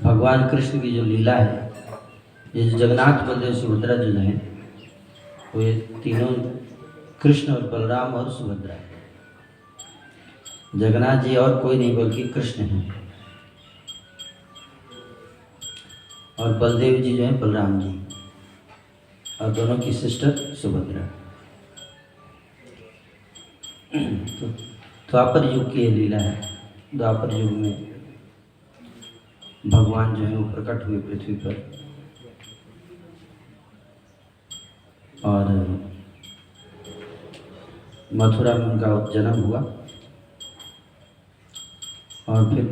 भगवान कृष्ण की जो लीला है, ये जो जगन्नाथ बलदेव सुभद्रा जो हैं, वो ये तीनों कृष्ण और बलराम और सुभद्रा। जगन्नाथ जी और कोई नहीं बल्कि कृष्ण हैं, और बलदेव जी जो हैं बलराम जी, और दोनों की सिस्टर सुभद्रा। तो द्वापर युग की ये लीला है। द्वापर युग में भगवान जो है वो प्रकट हुए पृथ्वी पर, और मथुरा में उनका जन्म हुआ, और फिर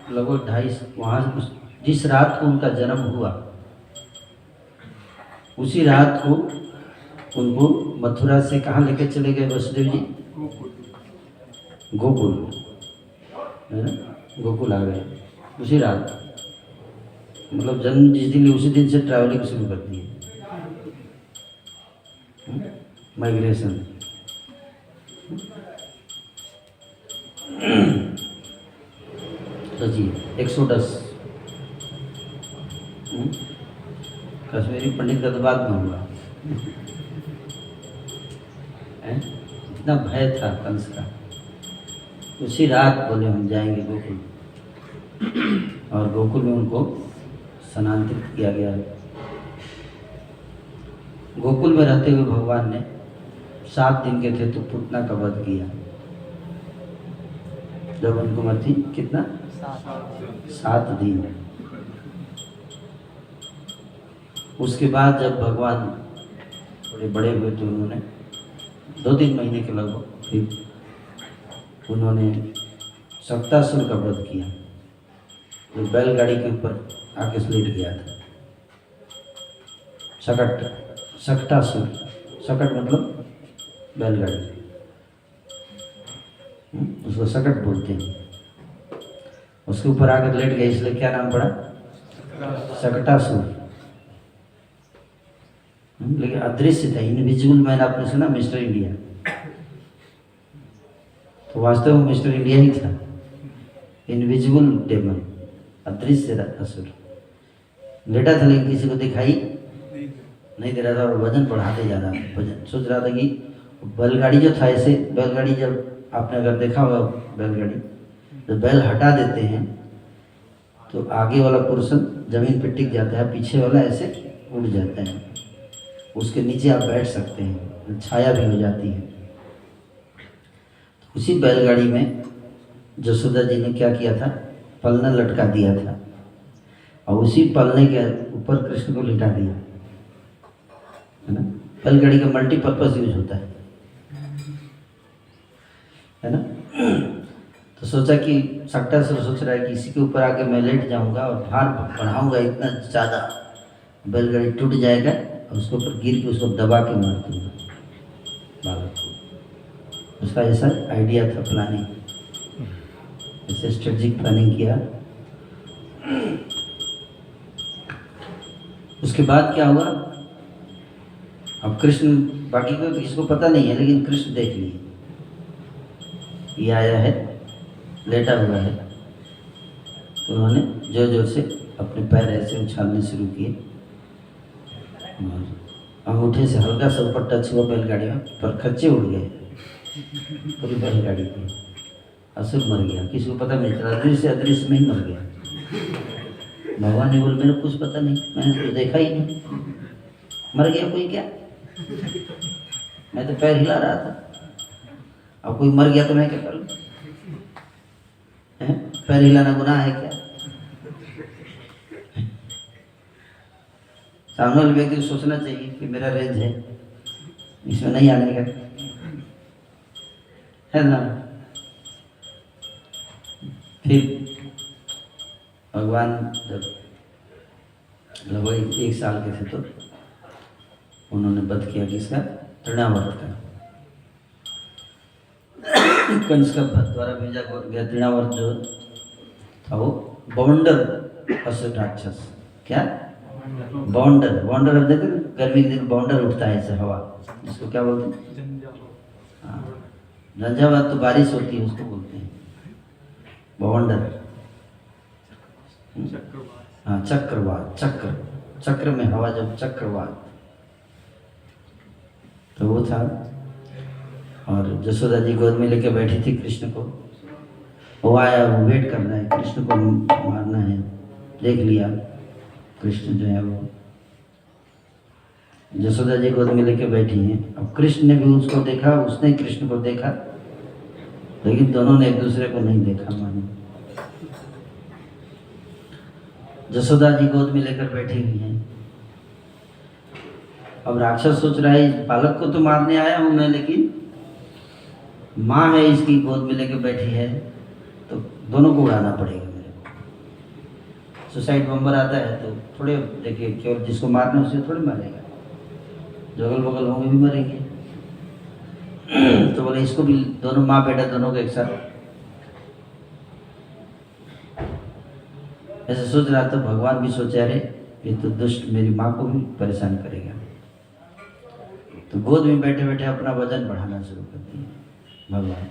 लगभग 2.5 वहाँ जिस रात को उनका जन्म हुआ, उसी रात को उनको मथुरा से कहाँ लेके चले गए वसुदेव जी? गोकुल, है ना? गोकुल आ गए उसी रात, मतलब जन्म जिस दिन, उसी दिन से ट्रैवलिंग शुरू कर दी, माइग्रेशन। तो जी एक्सोडस, कश्मीरी पंडित का तो बाद में हुआ। इतना भय था कंस का, उसी रात बोले हम जाएंगे गोकुल, और गोकुल में उनको स्थानांतरित किया गया। गोकुल में रहते हुए भगवान ने 7 दिन के थे तो पुतना का वध किया। जब उनको उम्र थी कितना? 7 दिन। उसके बाद जब भगवान थोड़े बड़े हुए तो उन्होंने 2-3 महीने के लगभग फिर उन्होंने सक्तासुर का वध किया, जो बैलगाड़ी के ऊपर आके लेट गया था। सक्तासुर, सकट मतलब बैलगाड़ी, उसको सकट बोलते हैं। उसके ऊपर आकर लेट गए, इसलिए क्या नाम पड़ा? सकटासुर। लेकिन अदृश्य था, इनविजिबल मैन। आपने सुना मिस्टर इंडिया? तो वास्तव में मिस्टर इंडिया ही था, इनविजिबल डेमन, अदृश्य असुर। लेटा था लेकिन किसी को दिखाई नहीं दे रहा था, और वजन बढ़ाते जा रहा था। वजन सोच रहा था कि बैलगाड़ी जो था, ऐसे बैलगाड़ी जब आपने अगर देखा होगा बैलगाड़ी, तो बैल हटा देते हैं तो आगे वाला पोर्शन जमीन पे टिक जाता है, पीछे वाला ऐसे उड़ जाता है। उसके नीचे आप बैठ सकते हैं, छाया भी हो जाती है। तो उसी बैलगाड़ी में जसोदा जी ने क्या किया था? पलना लटका दिया था, और उसी पलने के ऊपर कृष्ण को लिटा दिया, है ना? बैलगाड़ी का मल्टीपर्पज यूज होता है ना? तो सोचा कि सक्टासुर सोच रहा है कि इसी के ऊपर आके मैं लेट जाऊंगा और भार बढ़ाऊंगा इतना ज़्यादा, बैलगाड़ी टूट जाएगा और उसके ऊपर गिर के उसको दबा के मार दूंगा बालक को। उसका ऐसा आइडिया था, प्लानिंग, ऐसे स्ट्रेटजिक प्लानिंग किया। उसके बाद क्या हुआ? अब कृष्ण, बाकी को किसी को पता नहीं है, लेकिन कृष्ण देख लिए ये आया है, लेटा हुआ है। तो उन्होंने जोर जोर से अपने पैर ऐसे उछालने शुरू किए, अंगूठे से हल्का सा ऊपर टच हुआ बैलगाड़ी में, पर खच्चे उड़ गए पूरी बैलगाड़ी की। असुर मर गया, किसी को पता नहीं चला, अदृश्य में ही मर गया। भगवान ने बोले मेरे को कुछ पता नहीं, मैंने तो देखा ही नहीं, मर गया कोई क्या? मैं तो पैर हिला रहा था, अब कोई मर गया तो मैं क्या करूं? पैर हिलाना गुनाह है क्या? सामने वाले व्यक्ति को सोचना चाहिए कि मेरा रेंज है, इसमें नहीं आने का, है ना? फिर भगवान जब लगभग 1 साल के थे तो उन्होंने वध किया किसका? तृणावर्त का। कंस का द्वारा भेजा गया तृणावर्त जो था वो बाउंडर असुर राक्षस। क्या? बाउंडर। अब देखो गर्मी के दिन बाउंडर उठता है ऐसे हवा, इसको क्या बोलते हैं? हाँ, झंझावात तो बारिश होती है उसको बोलते हैं बाउंडर। चक्रवात, चक्र में हवा जब चक्रवात, तो वो था। और जसोदा जी गोद में लेके बैठी थी कृष्ण को, वो आया, वो वेट कर रहा है, कृष्ण को मारना है, देख लिया कृष्ण जो है वो, जसोदा जी गोद में लेके बैठी हैं। अब कृष्ण ने भी उसको देखा, उसने कृष्ण को देखा, लेकिन दोनों ने एक दूसरे को नहीं देखा मानो। जसोदा जी गोद में लेकर बैठी हुई हैं। अब राक्षस सोच रहा है बालक को तो मारने आया हूं मैं, लेकिन माँ है इसकी गोद में लेकर बैठी है, तो दोनों को उड़ाना पड़ेगा मेरे को। सुसाइड बम्बर आता है तो थोड़े देखिए, केवल जिसको मारना उसे थोड़े मारेगा, जो अगल बगल होंगे भी मरेंगे। तो बोले इसको भी, दोनों माँ बेटा दोनों को एक साथ ऐसे सोच रहा। तो भगवान भी सोचे अरे ये तो दुष्ट मेरी माँ को भी परेशान करेगा, तो गोद में बैठे बैठे अपना वजन बढ़ाना शुरू कर दिया भगवान।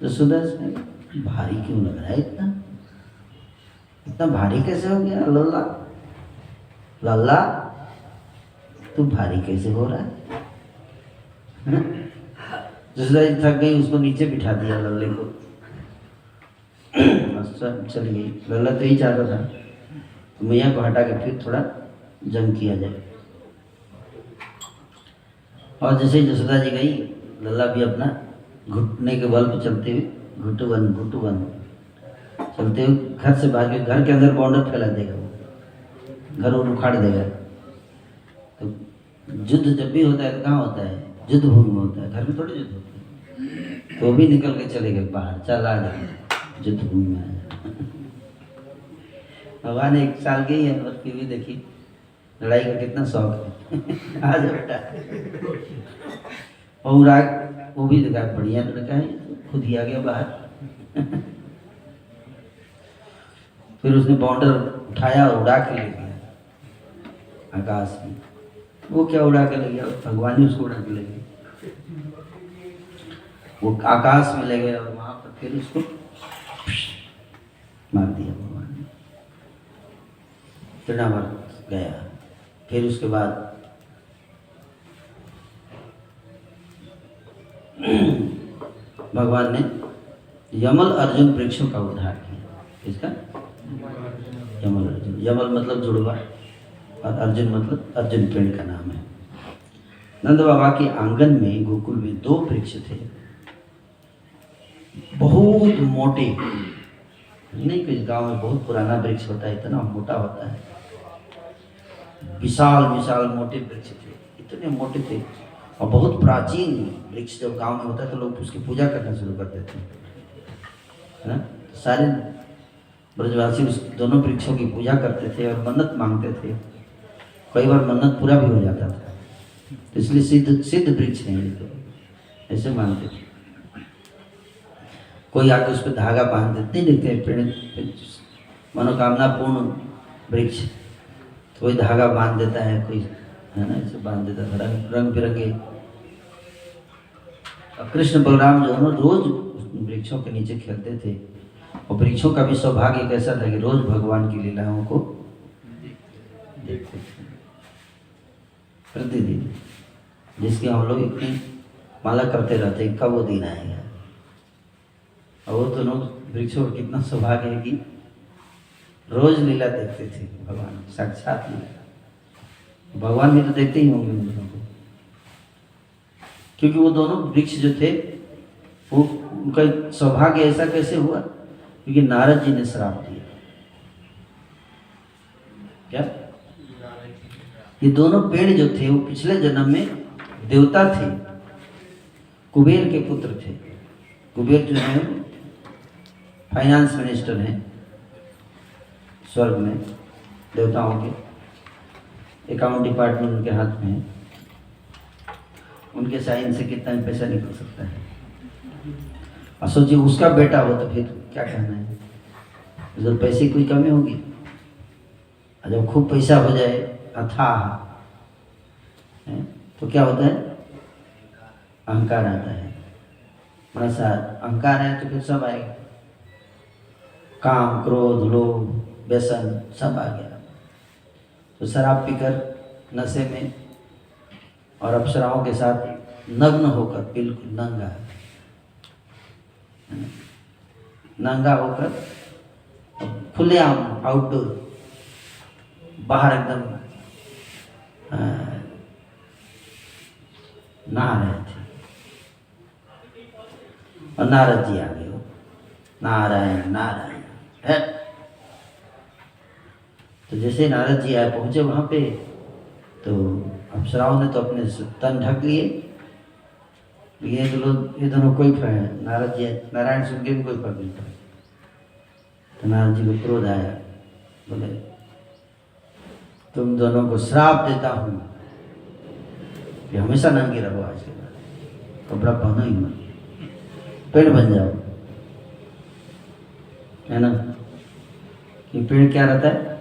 तो सुधा से भारी क्यों लग रहा है, इतना भारी कैसे हो गया लल्ला, लल्ला तू भारी कैसे हो रहा है? जसोदा जी थक गई, उसको नीचे बिठा दिया लल्ले को, चल गई। लल्ला तो ही चाहता था तो मैया को हटा के फिर थोड़ा जंग किया जाए। और जैसे ही जसोदा जी गई, लल्ला भी अपना घुटने के बल पर चलते हुए घुटुवन चलते हुए घर से भाग के घर के अंदर बाउंडर फैला देगा, वो घर और उखाड़ देगा। तो युद्ध जब भी होता है तो कहाँ होता है, युद्ध भूमि में होता है, घर में थोड़ी युद्ध होता है। तो भी निकल के चले गए बाहर, चल आ जाए युद्ध भूमि में आया। भगवान 1 साल के ही है और फिर भी देखिए लड़ाई का कितना शौक है। आ जाओ बेटा। और राग वो भी दिखा, बढ़िया लड़का है, खुद ही आ गया बाहर। फिर उसने बाउंडर उठाया और उड़ा के ले गया आकाश में। वो क्या उड़ा के ले गया, भगवान ही उसको उड़ा के ले गया। वो आकाश में ले गया और वहां पर फिर उसको मार दिया भगवान ने, तृणावर्त गया। फिर उसके बाद भगवान ने यमल अर्जुन वृक्षों का उद्धार किया। इसका यमल अर्जुन, यमल मतलब जुड़वा और अर्जुन मतलब अर्जुन पेड़ का नाम है। नंद बाबा के आंगन में गोकुल में 2 वृक्ष थे, बहुत मोटे, नहीं कोई गांव में बहुत पुराना वृक्ष होता है, इतना मोटा होता है, विशाल विशाल मोटे वृक्ष थे, इतने मोटे थे। और बहुत प्राचीन वृक्ष जब गांव में होता है तो लोग उसकी पूजा करना शुरू कर देते हैं, है ना। सारे ब्रजवासी उस दोनों वृक्षों की पूजा करते थे और मन्नत मांगते थे। कई बार मन्नत पूरा भी हो जाता था, तो इसलिए सिद्ध वृक्ष हैं ये, तो ऐसे मानते थे। कोई आके उस पर धागा बांध देते, नहीं देखते पेड़ मनोकामना पूर्ण वृक्ष, तो कोई धागा बांध देता है, कोई है ना ऐसे बांध देता था, रंग बिरंगे। और कृष्ण बलराम जो है ना रोज वृक्षों के नीचे खेलते थे, और वृक्षों का भी सौभाग्य कैसा था कि रोज भगवान की लीलाओं को देखते थे प्रतिदिन, जिसकी हम लोग इतनी माला करते रहते, कब वो दिन आएगा। और वो दोनों वृक्षों का कितना सौभाग्य है कि रोज लीला देखते थे भगवान, साक्षात लीला। भगवान भी तो देखते ही होंगे उन दोनों को, क्योंकि वो दोनों वृक्ष जो थे वो उनका सौभाग्य ऐसा कैसे हुआ, क्योंकि नारद जी ने श्राप दिया। क्या ये दोनों पेड़ जो थे वो पिछले जन्म में देवता थे, कुबेर के पुत्र थे। कुबेर जो है फाइनेंस मिनिस्टर हैं स्वर्ग में, देवताओं के अकाउंट डिपार्टमेंट उनके हाथ में है, उनके साइन से कितना भी पैसा निकल सकता है। और सोचिए उसका बेटा हो तो फिर क्या कहना है, जब पैसे की कोई कमी होगी, और जब खूब पैसा हो जाए अथाह तो क्या होता है, अहंकार आता है। बड़ा सा अहंकार है तो फिर सब आएगा, काम क्रोध लोभ व्यसन सब आ गया। तो शराब पीकर नशे में और अप्सराओं के साथ नग्न होकर, बिल्कुल नंगा नंगा होकर खुलेआम आउटडोर बाहर एकदम नहा रहे थे। और नारद जी आ गए, नारायण नारायण है। तो जैसे नारद जी आए पहुंचे वहां पे, तो अप्सराओं ने तो अपने तन ढक लिए। ये तो लोग, ये दोनों कोई नारद जी नारायण सुन के भी कोई फर्क नहीं पड़ा। तो नारद जी को क्रोध आया, बोले तुम दोनों को श्राप देता हूं कि हमेशा नंगे रहो, आज के बाद कपड़ा पहनो ही मत, पेड़ बन जाओ, है ना। कि पेड़ क्या रहता है?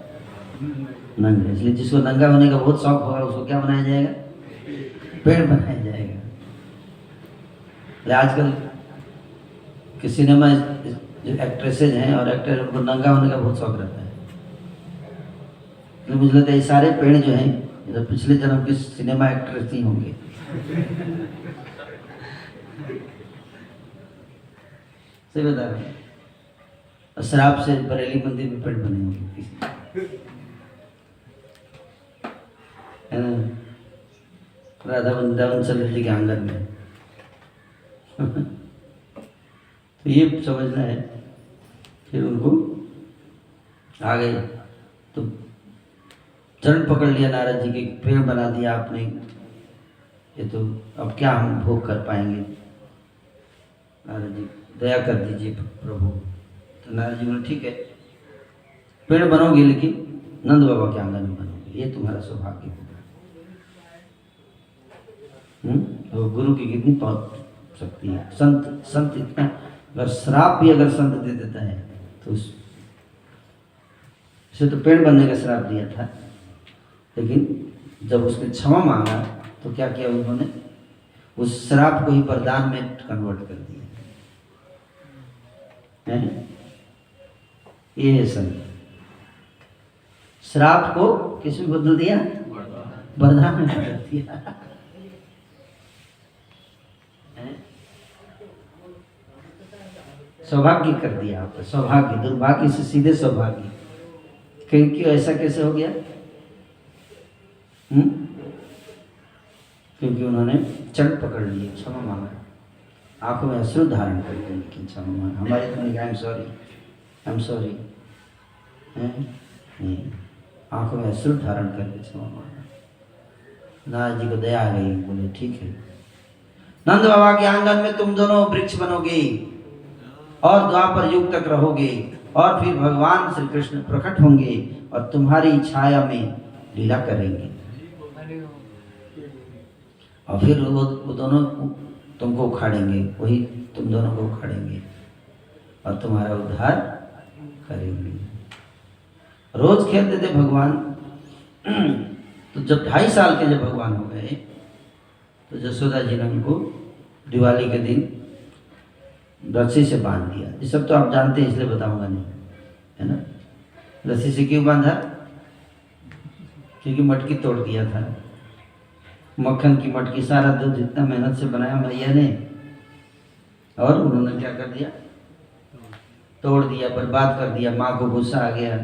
नंगा। इसलिए जिसको नंगा होने का बहुत शौक होगा उसको क्या बनाया जाएगा? पेड़ बनाया जाएगा। आजकल के सिनेमा जो एक्ट्रेसेज हैं और एक्टर, उनको नंगा होने का बहुत शौक रहता है। तो मुझे लगता है ये सारे पेड़ जो हैं, जो पिछले जन्म की सिनेमा एक्ट्रेस ही होंगे। सही बता रहे हैं। और शराब से बरेली मंदिर में पेड़ बने होंगे, है ना। राधा वृंदावन चंद्र जी के आंगन में। तो ये समझना है। फिर उनको आ गए तो चरण पकड़ लिया नारद जी के, पेड़ बना दिया आपने, ये तो अब क्या हम भोग कर पाएंगे, नारद जी दया कर दीजिए प्रभु। तो नारद जी बोले ठीक है, पेड़ बनोगे लेकिन नंद बाबा के आंगन में बनोगे, ये तुम्हारा सौभाग्य होगा। तो गुरु की कितनी पहुंच सकती है। संत इतना, अगर श्राप भी अगर संत दे देता है तो उसे तो पेड़ बनने का श्राप दिया था, लेकिन जब उसने क्षमा मांगा तो क्या किया उन्होंने? उस श्राप को ही वरदान में कन्वर्ट कर दिया है। ये है संत। श्राप को किस में बदल दिया? वरदान में बदल दिया। सौभाग्य कर दिया आपको, सौभाग्य, दुर्भाग्य से सीधे सौभाग्य। क्योंकि ऐसा कैसे हो गया? क्योंकि उन्होंने चरण पकड़ लिए, क्षमा मांगा, आंखों में अश्रु धारण करके लेकिन क्षमा मांगा। हमारे तो नहीं, आई एम सॉरी, नहीं, आंखों में अश्रु धारण करके क्षमा मांगा। नारद जी को दया आ गई, बोले ठीक है, नंद बाबा के आंगन में तुम दोनों वृक्ष बनोगे और द्वापर युग तक रहोगे, और फिर भगवान श्री कृष्ण प्रकट होंगे और तुम्हारी छाया में लीला करेंगे, और फिर वो दोनों तुमको उखाड़ेंगे, वही तुम दोनों को उखाड़ेंगे और तुम्हारा उद्धार करेंगे। रोज खेलते थे भगवान। तो जब 2.5 साल के जब भगवान हो गए तो जसोदा जी ने उनको दिवाली के दिन रस्सी से बांध दिया। ये सब तो आप जानते हैं, इसलिए बताऊंगा नहीं, है ना। रस्सी से क्यों बांधा? क्योंकि मटकी तोड़ दिया था, मक्खन की मटकी, सारा दूध जितना मेहनत से बनाया मैया ने, और उन्होंने क्या कर दिया? तोड़ दिया, बर्बाद कर दिया। माँ को गुस्सा आ गया,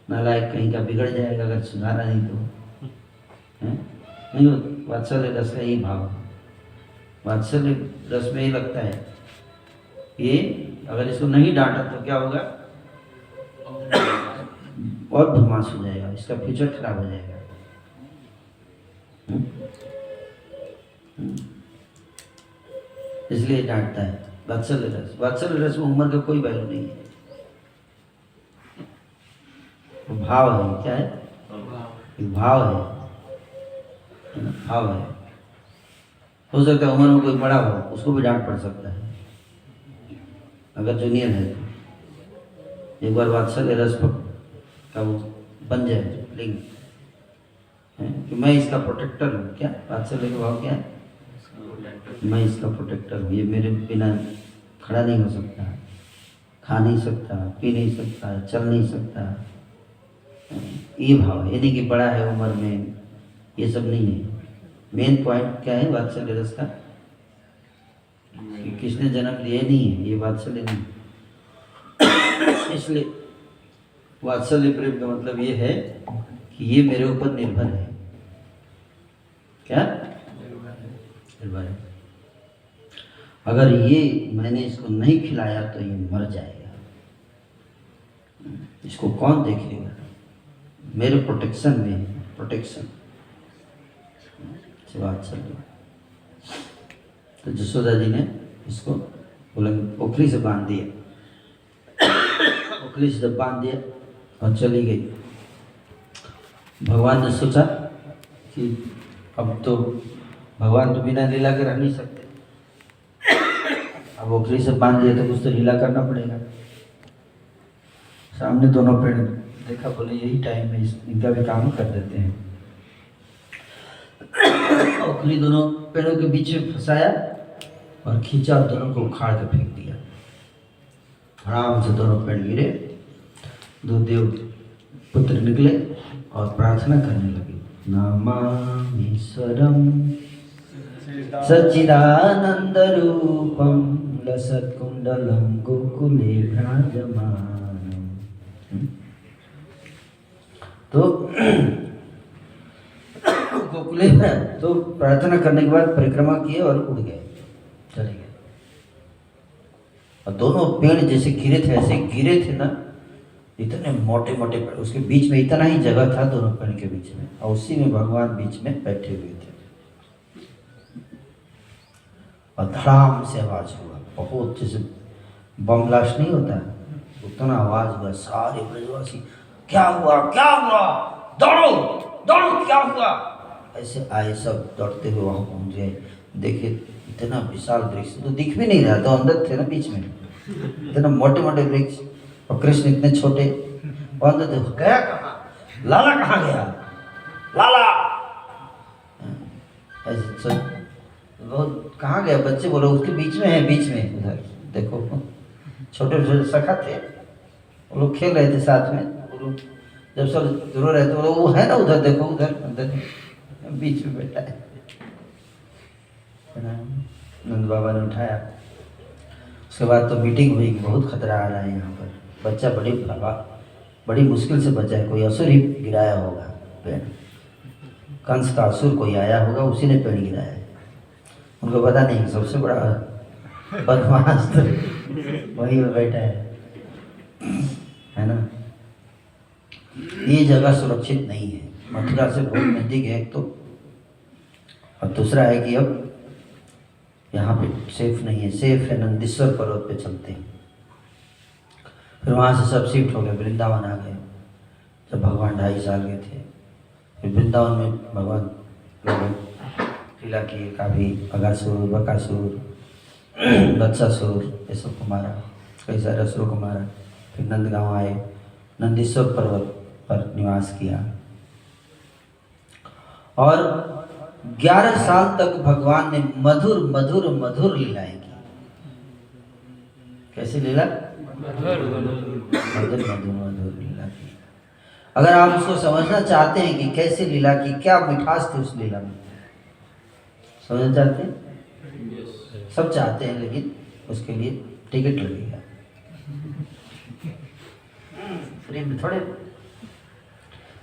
नालायक कहीं का, बिगड़ जाएगा अगर सुधारा नहीं तो, है नहीं। वात्सल्य रस का यही भाव, वात्सल्य रस में ही लगता है ये, अगर इसको नहीं डांटा तो क्या होगा? और बदमाश हो जाएगा, इसका फ्यूचर खराब हो जाएगा। इसलिए डांटता है वात्सल्य रस। वात्सल्य रस में उम्र का कोई वैल्यू नहीं है, वो भाव है। क्या है? भाव है, भाव है। हो सकता है उम्र में कोई बड़ा हो, उसको भी डांट पड़ सकता है अगर जूनियर है तो। एक बार वात्सल्य रस का वो बन जाए लिंग, कि मैं इसका प्रोटेक्टर हूँ। क्या वात्सल्य का भाव क्या है? मैं इसका प्रोटेक्टर हूँ, ये मेरे बिना खड़ा नहीं हो सकता, खा नहीं सकता, पी नहीं सकता, चल नहीं सकता, ये भाव है, यदि कि बड़ा है उम्र में, ये सब नहीं है। मेन पॉइंट क्या है वात्सल्य रस का, कि किसने जन्म लिया नहीं है, ये वात्सल्य नहीं। इसलिए वात्सल्य प्रेम का मतलब ये है कि ये मेरे ऊपर निर्भर है। क्या निर्भर है? अगर ये मैंने इसको नहीं खिलाया तो ये मर जाएगा, इसको कौन देखेगा? मेरे प्रोटेक्शन में, प्रोटेक्शन से वात्सल्य। तो जसोदा जी ने इसको ओखली से बांध दिया, ओखली से जब बांध दिया और चली गई। भगवान ने सोचा कि अब तो भगवान तो बिना लीला के रह नहीं सकते, अब ओखली से बांध दिया तो कुछ तो लीला करना पड़ेगा। सामने दोनों पेड़ देखा, बोले यही टाइम है, इनका भी काम कर देते हैं। ओखली दोनों पेड़ों के बीच में फंसाया और खींचा और दोनों को उखाड़ के फेंक दिया। आराम से दोनों पेड़ गिरे, दो देव पुत्र निकले और प्रार्थना करने लगे, नामामीश्वरम सच्चिदानंद रूपम लसत्कुंडलम गोकुले भ्राजमानम। तो गोकुले तो प्रार्थना करने के बाद परिक्रमा किए और उड़ गए, चले गए। और दोनों पेड़ जैसे गिरे थे, ऐसे गिरे थे ना, इतने मोटे मोटे पेड़, उसके बीच में इतना ही जगह था दोनों पेड़ के बीच में, और उसी में भगवान बीच में बैठे हुए थे। और धड़ाम से आवाज हुआ, बहुत जैसे बम ब्लास्ट नहीं होता, उतना आवाज हुआ। सारे ब्रजवासी क्या हुआ क्या हुआ, दौड़ो दौड़ो, क्या हुआ? ऐसे आए, सब दौड़ते हुए वहां पहुंच गए। देखे इतना विशाल वृक्ष, तो दिख भी नहीं रहा, तो अंदर थे ना बीच में, इतना मोटे मोटे वृक्ष, और कृष्ण इतने छोटे, और अंदर देखो गया कहाँ, लाला कहाँ गया, लाला ऐसे सब बहुत कहाँ गया, बच्चे बोलो उसके बीच में है, बीच में उधर देखो, छोटे छोटे सखा थे, वो लोग खेल रहे थे साथ में, वो लोग जब सब जरूर रहते वो है ना, उधर देखो, उधर अंदर बीच में बैठा है। नंद बाबा ने उठाया। उसके बाद तो मीटिंग हुई कि बहुत खतरा आ रहा है यहाँ पर, बच्चा बड़ी मुश्किल से बचा है, कोई असुर ही गिराया होगा पेड़, कंस का असुर कोई आया होगा, उसी ने पेड़ गिराया है। उनको पता नहीं सबसे बड़ा बदमाश तो वही में बैठा है ना। ये जगह सुरक्षित नहीं है, मथुरा से बहुत नजदीक है एक तो, और दूसरा है कि अब यहाँ पे सेफ नहीं है, सेफ है नंदीश्वर पर्वत पे चलते हैं। फिर वहाँ से सब शिफ्ट हो गए, वृंदावन आ गए। जब भगवान 2.5 साल के थे, फिर वृंदावन में भगवान लीला किए, काफ़ी अगासुर, बकासुर, बत्सासुर, ये सब को मारा, कई सारे असुरों को मारा। फिर नंदगांव आए, नंदीश्वर पर्वत पर निवास किया, और 11 साल तक भगवान ने मधुर मधुर मधुर लीलाएं की। कैसी लीला? मधुर मधुर मधुर लीला की। अगर आप उसको समझना चाहते हैं कि कैसे लीला की, क्या मिठास थी उस लीला में, समझना चाहते हैं? सब चाहते हैं, लेकिन उसके लिए टिकट लगेगा। फ्री में थोड़े,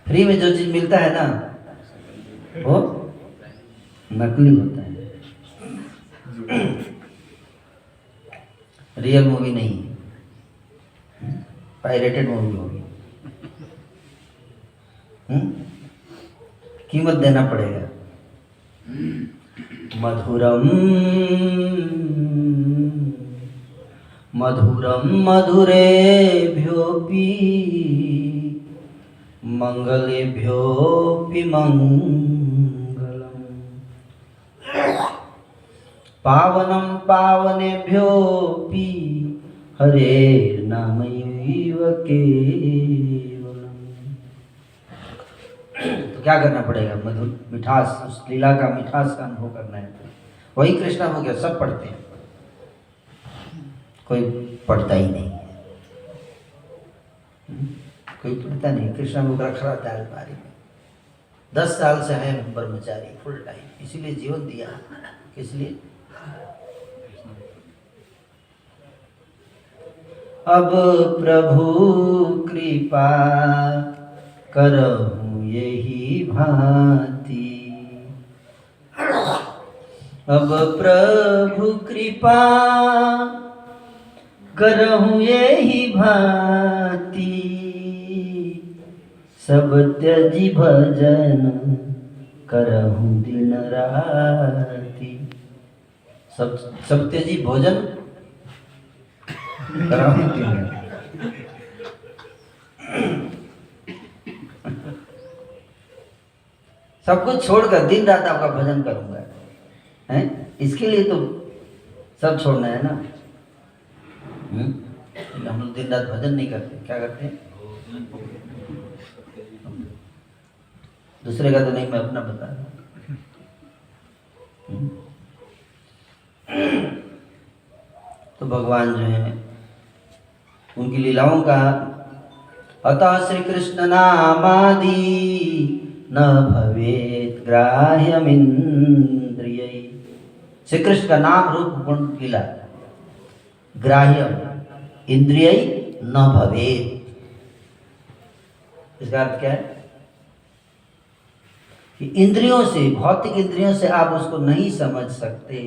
फ्री में जो चीज मिलता है ना वो नकली होता है, रियल मूवी नहीं, पायरेटेड मूवी होगी। कीमत देना पड़ेगा। मधुरम मधुरम मधुरेभ्योऽपि मंगलेभ्योऽपि मंगलम, पावनं पावनेभ्योऽपि हरेर्नामैव केवलम। तो क्या करना पड़ेगा? मधुर मिठास, उस लीला का मिठास का अनुभव करना है। वही कृष्णा हो गया, सब पढ़ते हैं, कोई पढ़ता ही नहीं है, कोई पीड़ता नहीं। कृष्णा मुख रखा रहता है अलमारी में। 10 साल से है ब्रह्मचारी फुल टाइम, इसीलिए जीवन दिया। किस लिए? अब प्रभु कृपा करहूँ यही भांति, अब प्रभु कृपा करहूँ यही भांति, सब त्यजी भजन करहूँ दिन राति। सब त्यजी भोजन करहूँ दिन राति। सब कुछ छोड़कर दिन रात आपका भजन करूंगा, हैं? इसके लिए तो सब छोड़ना है ना। हम लोग दिन रात भजन नहीं करते, क्या करते हैं? दूसरे का तो नहीं, मैं अपना बता रहा हूं। तो भगवान जो है उनकी लीलाओं का, अतः श्री कृष्ण नामादि न भवेत ग्राह्यमिंद्रिय। श्री कृष्ण का नाम रूप गुण लीला ग्राह्य इंद्रिय न भवेत। इसका अर्थ क्या है? कि इंद्रियों से, भौतिक इंद्रियों से आप उसको नहीं समझ सकते।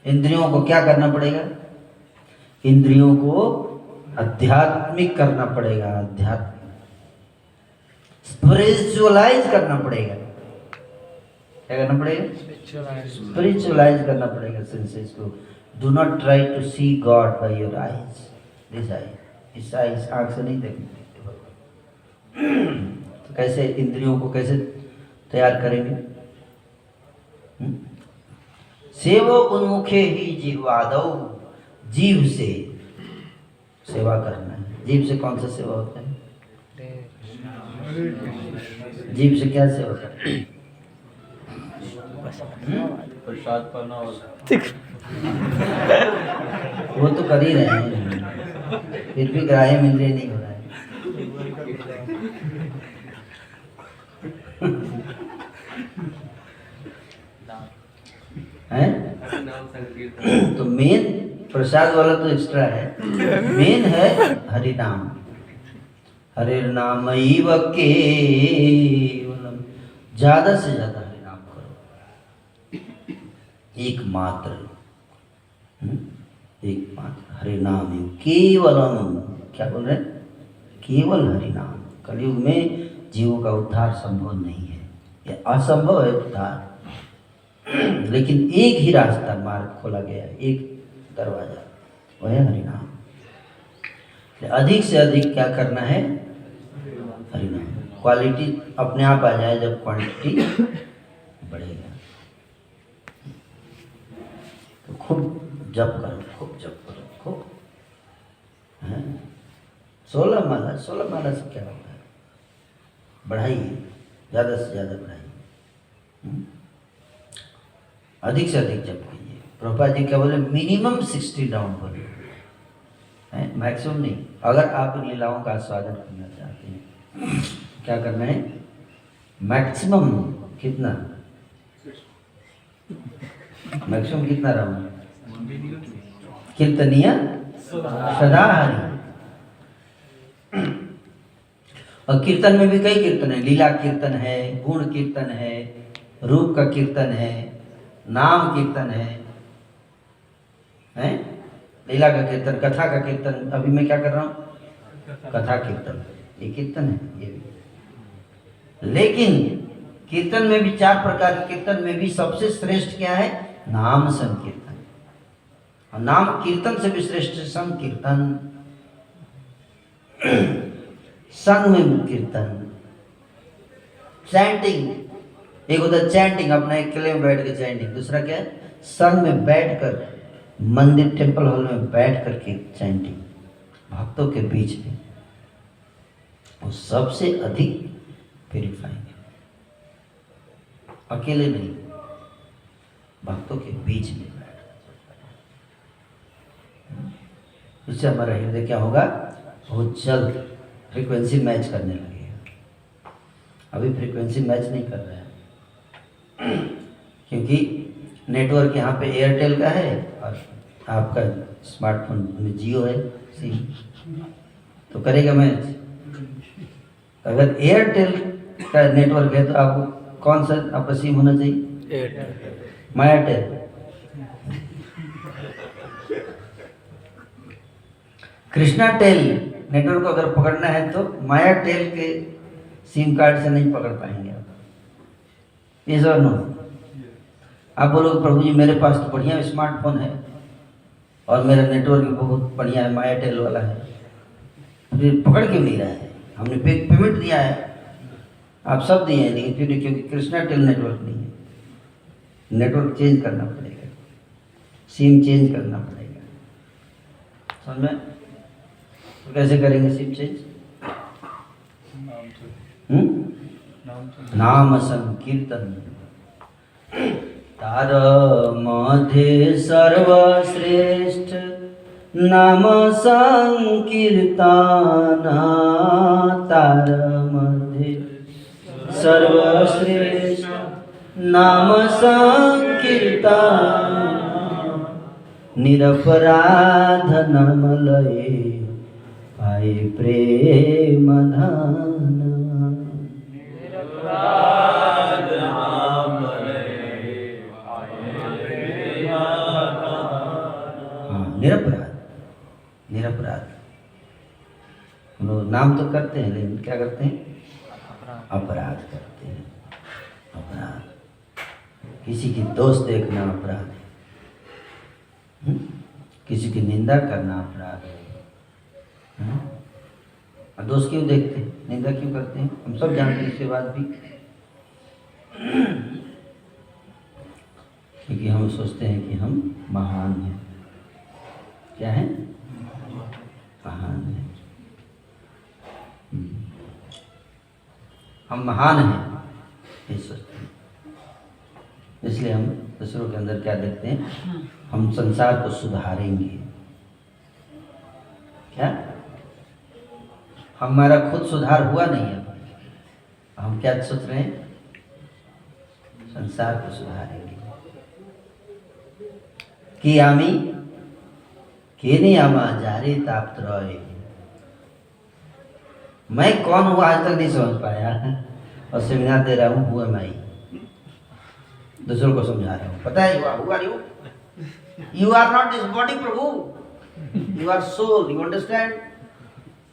इंद्रियों को क्या करना पड़ेगा? इंद्रियों को आध्यात्मिक करना पड़ेगा, आध्यात्मिक स्पिरिचुअलाइज करना पड़ेगा। क्या करना पड़ेगा? स्पिरिचुअलाइज करना पड़ेगा सेंसेस को। Do not try to see God by your eyes, this eye, is eyes आंख से नहीं देखते। तो कैसे इंद्रियों को कैसे तैयार करेंगे? सेवो उन्मुखे ही जीवादौ, जीव से सेवा करना है। जीव से कौन सा सेवा होता है? जीव से क्या सेवा करना है? प्रसाद पाना होता, वो तो कर ही रहे हैं, फिर भी ग्राह्य इंद्रिय नहीं हो रहा है। हैं? तो मेन प्रसाद वाला तो एक्स्ट्रा है, मेन है हरि नाम। हरे नाम केवलम, ज्यादा से ज्यादा हरि नाम करो। एकमात्र, एकमात्र हरि नाम केवलम। क्या बोल रहे? केवल हरि नाम। कलयुग में जीवों का उद्धार संभव नहीं है, यह असंभव है उद्धार। लेकिन एक ही रास्ता, मार्ग खोला गया है, एक दरवाजा, वह है हरिनाम। अधिक से अधिक क्या करना है? हरिनाम। क्वालिटी अपने आप आ जाए जब क्वांटिटी बढ़ेगा। तो खूब जप करो, खूब जप करो, खूब। 16 माला, 16 माला से क्या होता है? बढ़ाइए, ज़्यादा से ज़्यादा बढ़ाइए, अधिक से अधिक जप कीजिए। प्रभुपाद जी क्या बोले? मिनिमम 60 डाउन बोले, मैक्सिमम नहीं। अगर आप लीलाओं का आस्वादन करना चाहते हैं क्या करना है? मैक्सिमम कितना? मैक्सिमम कितना रहा? कीर्तनीय सदा हरि। और कीर्तन में भी कई कीर्तन है। लीला कीर्तन है, गुण कीर्तन है, रूप का कीर्तन है, नाम कीर्तन है, हैं? लीला का कीर्तन, कथा का कीर्तन। अभी मैं क्या कर रहा हूँ? कथा कीर्तन, ये कीर्तन है ये भी। लेकिन कीर्तन में भी 4 प्रकार के कीर्तन में भी सबसे श्रेष्ठ क्या है? नाम संकीर्तन। और नाम कीर्तन से भी श्रेष्ठ संकीर्तन। संग में कीर्तन, चैंटिंग। एक होता है चैंटिंग, अपना एक किले में बैठ के चैंटिंग। दूसरा क्या है? संग में बैठकर, मंदिर टेम्पल हॉल में बैठ करके चैंटिंग, भक्तों के बीच में। वो सबसे अधिक प्यूरिफाइंग है। अकेले नहीं, भक्तों के बीच में बैठ। उससे हमारा हृदय क्या होगा? बहुत जल्द फ्रीक्वेंसी मैच करने लगेगा। अभी फ्रीक्वेंसी मैच नहीं कर रहा है क्योंकि नेटवर्क यहाँ पे एयरटेल का है और आपका स्मार्टफोन में जियो है सिम, तो करेगा मैच। अगर एयरटेल का नेटवर्क है तो आपको कौन सा आपका सिम होना चाहिए? एयरटेल। मायाटेल। कृष्णा टेल नेटवर्क को अगर पकड़ना है तो मायाटेल के सिम कार्ड से नहीं पकड़ पाएंगे आप। ये और नो, आप बोलोगे प्रभु जी मेरे पास तो बढ़िया स्मार्टफोन है और मेरा नेटवर्क भी बहुत बढ़िया है, मायाटेल वाला है, फिर पकड़ क्यों नहीं रहा है? हमने पेमेंट दिया है, आप सब दिए हैं, लेकिन फिर क्योंकि कृष्णा टेल नेटवर्क नहीं है, नेटवर्क चेंज करना पड़ेगा, सिम चेंज करना पड़ेगा। समझ में? तो कैसे करेंगे सिम चेंज? नाम संकीर्तन। तार मध्य सर्वश्रेष्ठ नाम संकीर्तन, तार मध्य सर्वश्रेष्ठ नाम संकीर्तन, निरपराध नाम लये पाए प्रेम धन। निरपराध, निरपराध। हम लोग नाम तो करते हैं लेकिन क्या करते हैं? अपराध करते हैं। अपराध, किसी की दोष देखना अपराध है, किसी की निंदा करना अपराध है। और दोष क्यों देखते हैं, निंदा क्यों करते हैं? हम सब जानते हैं इसके बाद भी, क्योंकि हम सोचते हैं कि हम महान हैं। क्या है? महान है। हम महान हैं ये सोचते हैं, इसलिए हम दूसरों के अंदर क्या देखते हैं? हम संसार को सुधारेंगे। क्या? हमारा खुद सुधार हुआ नहीं है, हम क्या सोच रहे हैं? संसार को सुधारेंगे। कि आमी केने आमा जारे ताप्त रहे। मैं कौन हूँ आज तक नहीं समझ पाया और सेमिनार दे रहा हूँ, हुआ मैं दूसरों को समझा रहा हूँ। पता है who are you? You are not this body, Prabhu. You are soul. You understand?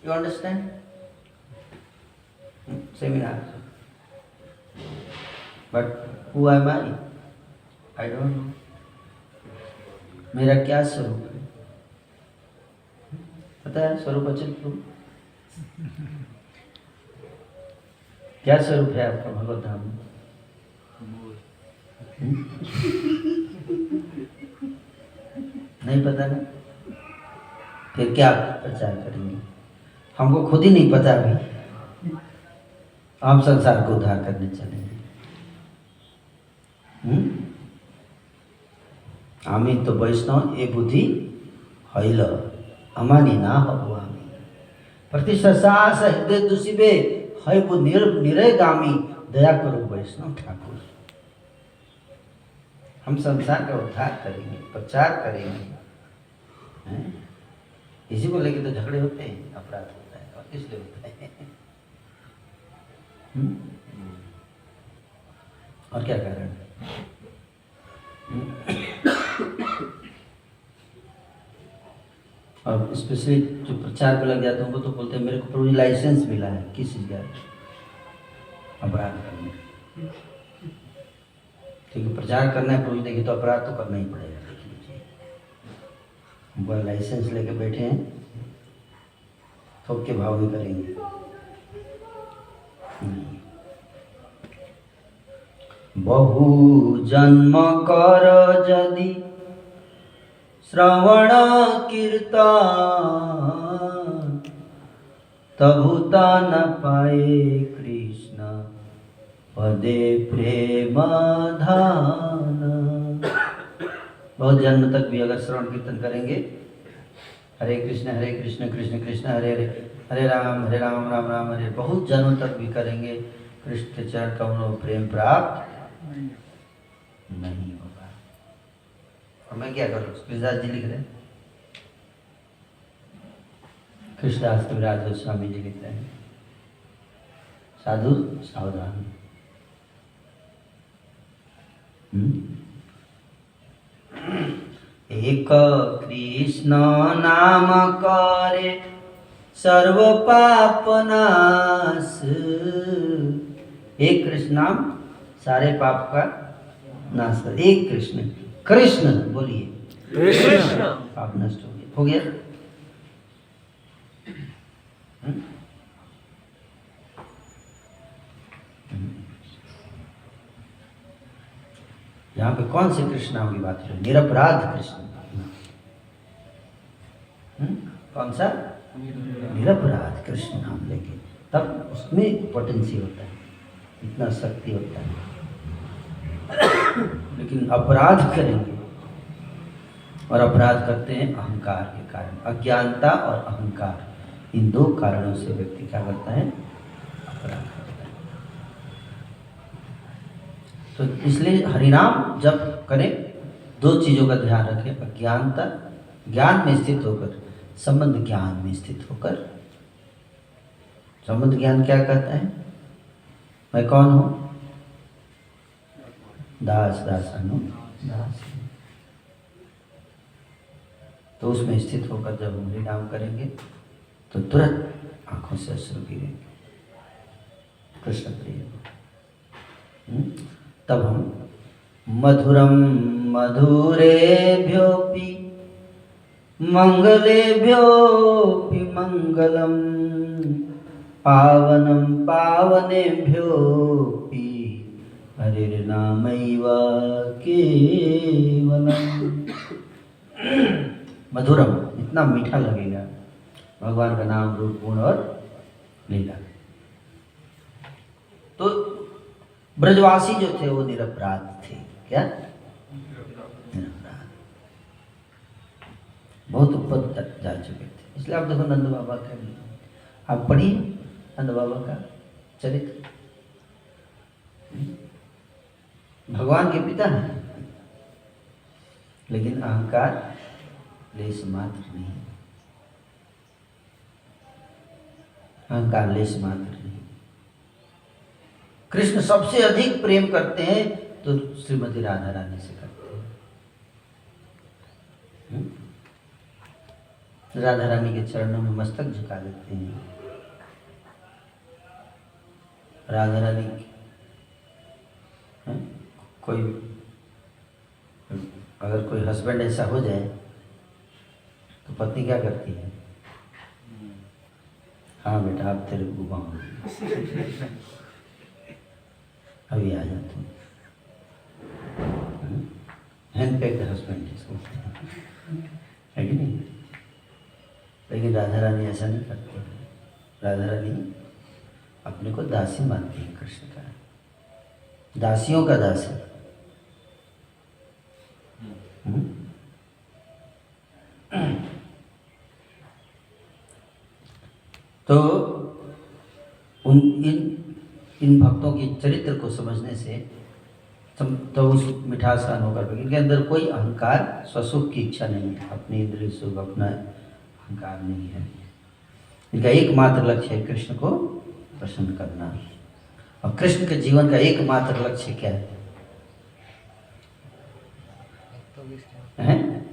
You understand? Seminar. But who am I? I don't know. मेरा क्या स्वरूप है? पता है स्वरूप अचल प्रभु? क्या स्वरूप है आपका भगवत धाम में? नहीं पता ना? फिर क्या प्रचार करेंगे? हमको खुद ही नहीं पता अभी, हम संसार को उद्धार करने चलेंगे। आमी तो वैष्णव ए बुद्धि हैल अमानी ना हवामी प्रतिशसास हृदय दुशिबे है वो निरयगामी, दया करो वैष्णव ठाकुर। हम संसार का उद्धार करेंगे, प्रचार करेंगे। इसी को लेकर तो झगड़े होते हैं, अपराध होता है, और किस लिए होता है? और क्या कारण? और स्पेशली जो प्रचार में लग जाते हैं उनको तो बोलते हैं मेरे को प्रभु लाइसेंस मिला है, किस चीज़ का? अपराध करने। क्योंकि प्रचार करना है प्रभु देखिए तो अपराध तो करना ही पड़ेगा। देख लीजिए हम पूरा लाइसेंस लेके बैठे हैं, थोक के भाव भी करेंगे। बहु जन्म कर यदि श्रवण कीर्तन, तभुता न पाए कृष्ण पदे प्रेम धान। बहुत जन्म तक भी अगर श्रवण कीर्तन करेंगे हरे कृष्ण कृष्ण कृष्ण हरे हरे, हरे राम राम राम हरे। बहुत जन्म तक भी करेंगे, कृष्ण के चरण कमलों में प्रेम प्राप्त नहीं होगा। और मैं क्या करूँ? कृष्णदास जी लिख रहे हैं, कृष्णदास कविराज गोस्वामी जी लिखते हैं, साधु सावधान। एक कृष्ण नाम करे सर्व पाप नाश। एक कृष्ण नाम सारे पाप का नाश कर। एक कृष्ण, कृष्ण बोलिए, कृष्ण पाप नष्ट हो गया। यहाँ पे कौन से कृष्ण नाम की बात है? निरपराध कृष्ण। कौन सा? निरपराध कृष्ण नाम लेके, तब उसमें पोटेंसी होता है, इतना शक्ति होता है। लेकिन अपराध करेंगे, और अपराध करते हैं अहंकार के कारण। अज्ञानता और अहंकार, इन दो कारणों से व्यक्ति क्या करता है? अपराध करता है। तो इसलिए हरिनाम जब करें, दो चीजों का ध्यान रखें। अज्ञानता, ज्ञान में स्थित होकर, संबंध ज्ञान में स्थित होकर। संबंध ज्ञान क्या कहता है? मैं कौन हूं? दास दासानु दास। तो उसमें स्थित होकर जब हम हरिनाम करेंगे तो तुरंत आंखों से अश्रु गिरेंगे, कृष्ण प्रिय। तब हम मधुरम मधुरेभ्योऽपि मंगलेभ्योऽपि मंगलम, पावनं पावनेभ्योऽपि हरिर्नामैव केवलम। मधुरम, इतना मीठा लगेगा भगवान का नाम, रूप, गुण और लीला। तो ब्रजवासी जो थे वो निरपराध थे। क्या? निरपराध, बहुत ऊपर जा चुके थे। इसलिए आप देखो नंद बाबा का, आप पढ़िए नंद बाबा का चरित्र। भगवान के पिता हैं, लेकिन अहंकार लेश मात्र नहीं, अहंकार लेश मात्र नहीं। कृष्ण सबसे अधिक प्रेम करते हैं तो श्रीमती राधा रानी से करते हैं। राधा रानी के चरणों में मस्तक झुका देते हैं। राधा रानी कोई, अगर कोई हस्बैंड ऐसा हो जाए तो पत्नी क्या करती है? हाँ बेटा, आप तेरे को घुमाऊंगी, अभी आ जाते हैं। हैंड पैक हस्बैंड इसको, है कि नहीं? लेकिन राधा रानी ऐसा नहीं करती है। राधा रानी अपने को दासी मानती है, कृष्ण का, दासियों का दास है। तो इन भक्तों के चरित्र को समझने से तो उस मिठास का अनुभव कर, इनके अंदर कोई अहंकार, स्वसुख की इच्छा नहीं है, अपनी इंद्रिय सुख, अपना अहंकार नहीं है। इनका एकमात्र लक्ष्य है कृष्ण को प्रसन्न करना। और कृष्ण के जीवन का एकमात्र लक्ष्य क्या है?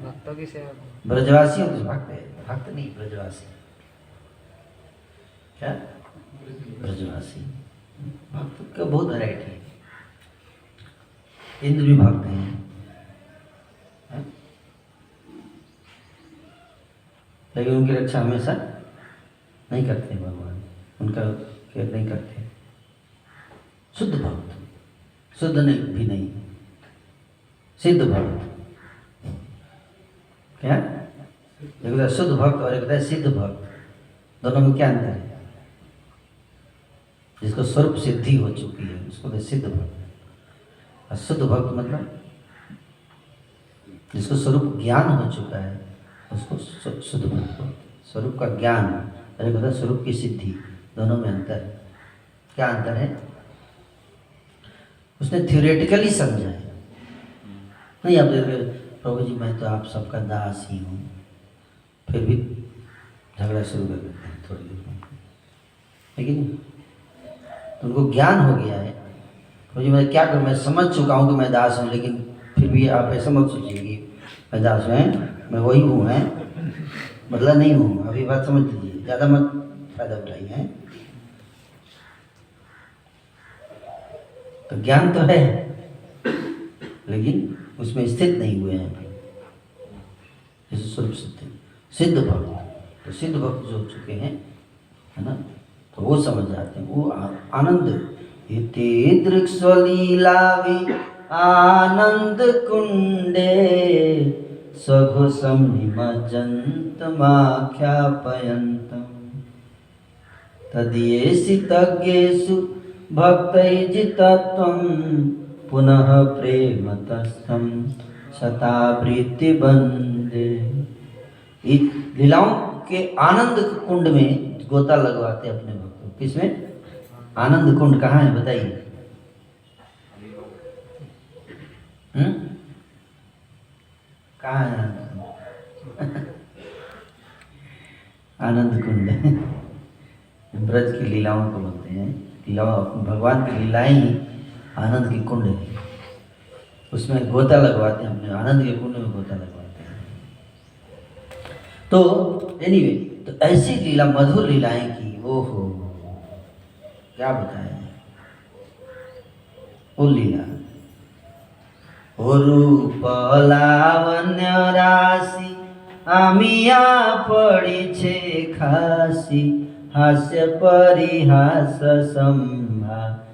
भक्तों की सेवा। ब्रजवासियों के भक्त है, भक्त नहीं, ब्रजवासी। क्या? ब्रजवासी। भक्त का बहुत वैरायटी है। इंद्र भी भक्त हैं, लेकिन उनकी रक्षा हमेशा नहीं करते भगवान, उनका केयर नहीं करते। शुद्ध भक्त, शुद्ध नहीं भी नहीं, सिद्ध भक्त। क्या? एक होता है शुद्ध भक्त और एक होता है सिद्ध भक्त। दोनों में क्या अंतर है? जिसको स्वरूप सिद्धि हो चुकी है उसको तो सिद्ध भक्त। शुद्ध भक्त मतलब जिसको स्वरूप ज्ञान हो चुका है, उसको शुद्ध भक्त बोलते हैं। स्वरूप का ज्ञान अरे बता, स्वरूप की सिद्धि, दोनों में अंतर है। क्या अंतर है? उसने थ्योरेटिकली समझा है, नहीं आप देख रहे प्रभु जी मैं तो आप सबका दास ही हूँ, फिर भी झगड़ा शुरू कर देते हैं थोड़ी देर में, लेकिन तो उनको ज्ञान हो गया है। प्रभु जी मैं क्या करूँ, मैं समझ चुका हूँ कि मैं दास हूँ, लेकिन फिर भी आप ऐसा मत सोचिए कि मैं दास हूँ, मैं वही हूँ, है बदला नहीं हूँ। अभी बात समझ लीजिए, ज़्यादा मत फायदा उठाइए। हैं तो ज्ञान तो है, लेकिन उसमें स्थित नहीं हुए हैं अभी। जैसे स्वरूप सिद्ध भक्त, तो सिद्ध भक्त जो हो चुके हैं, है ना, तो वो समझ जाते हैं, वो आनंद। इति दृक्स्वलीलावि आनंद कुंडे स्वघोषं निमज्जन्तमाख्यापयन्तम् तदीयेषि तज्ञेषु भक्तैर्जितत्वं पुनः प्रेमतस्थं शतावृत्ति बंदे। लीलाओं के आनंद कुंड में गोता लगवाते अपने भक्तों। किसमें? आनंद कुंड कहाँ है बताइए? कहाँ है आनंद कुंड? ब्रज की लीलाओं को बोलते हैं। लीलाओं, भगवान की लीलाएं ही आनंद की कुंड है, उसमें गोता लगवाते हैं, अपने आनंद के कुंड में गोता लगवाते हैं। तो एनीवे, तो ऐसी लीला, मधुर लीलाएं की, वो हो क्या बताएं वो लीला। ओ रूप लावण्य राशि आमिया पड़ी छे खासी हास्य परिहास संभाषणी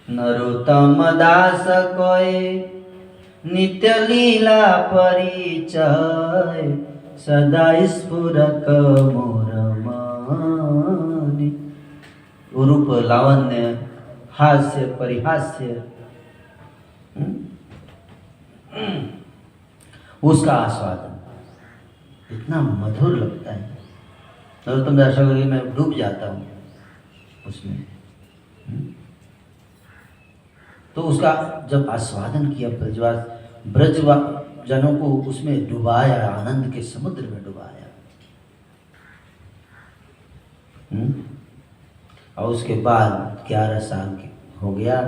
नरोत्तम दास कोय नित्य लीला परिचय सदा स्फुरक मोर मनि। रूप लावण्य हास्य परिहास्य, उसका आस्वादन इतना मधुर लगता है। नरोत्तम दास ठाकुर मैं डूब जाता हूँ उसमें। तो उसका जब आस्वादन किया, ब्रजवा जनों को उसमें डुबाया, आनंद के समुद्र में डुबाया। और उसके बाद 11 साल के हो गया,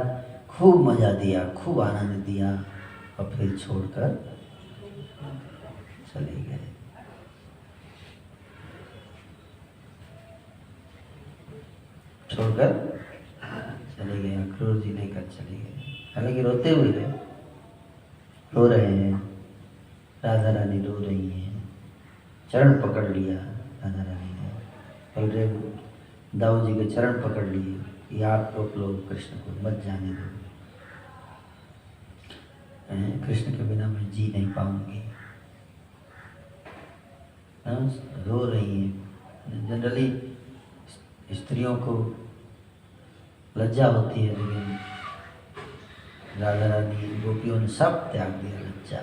खूब मजा दिया, खूब आनंद दिया, और फिर छोड़कर चले गए। छोड़कर चले गए, क्रूर जी लेकर चले गए। हालांकि रोते हुए गए, रो रहे हैं, राधा रानी रो रही हैं, चरण पकड़ लिया राधा रानी ने। बलदेव दाऊ जी के चरण पकड़ लिए कि आप रोक लो, कृष्ण को मत जाने दो, कृष्ण के बिना मैं जी नहीं पाऊंगी। रो रही हैं। जनरली स्त्रियों को लज्जा होती है, लेकिन राधा रानी गोपियों ने सब त्याग दिया लज्जा।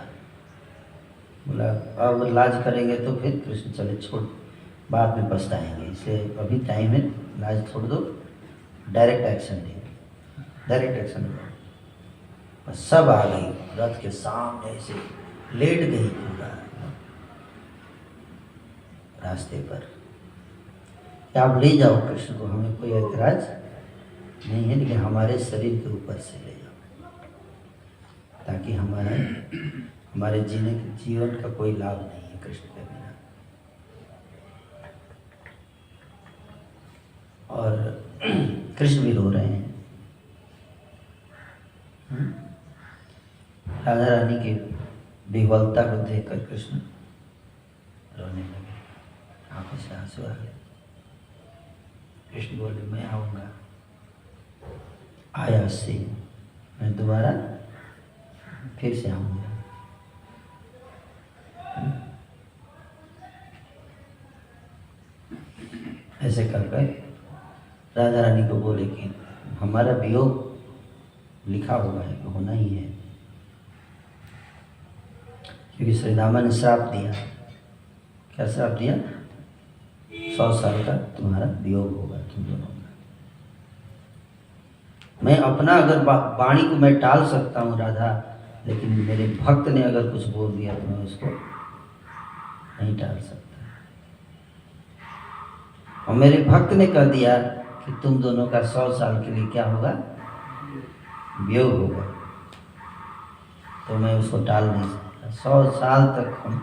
बोला अब लाज करेंगे तो फिर कृष्ण चले, छोड़, बाद में पछताएंगे, इसलिए अभी टाइम है, लाज छोड़ दो, डायरेक्ट एक्शन ले, डायरेक्ट एक्शन लो। सब आ गई रथ के सामने से, लेट गई पूरा रास्ते पर। क्या आप ले जाओ कृष्ण को, हमें कोई ऐतराज नहीं है, लेकिन हमारे शरीर के ऊपर से ले जाओ, ताकि हमारे जीवन का कोई लाभ नहीं है कृष्ण के बिना। और कृष्ण भी रो रहे हैं। राधा रानी की विह्वलता को देखकर कृष्ण रोने लगे, आंखों से आंसू आ गए। कृष्ण बोले मैं आऊँगा, आया से मैं दोबारा फिर से आऊँगा। ऐसे कर राधा रानी को बोले कि हमारा वियोग लिखा हुआ है कि होना ही है, क्योंकि श्री रामा ने श्राप दिया। क्या श्राप दिया? 100 साल का तुम्हारा वियोग होगा तुम दोनों का। मैं अपना अगर वाणी को मैं टाल सकता हूँ राधा, लेकिन मेरे भक्त ने अगर कुछ बोल दिया तो मैं उसको नहीं टाल सकता। और मेरे भक्त ने कह दिया कि तुम दोनों का 100 साल के लिए क्या होगा? वियोग होगा, तो मैं उसको टाल नहीं सकता। 100 साल तक हम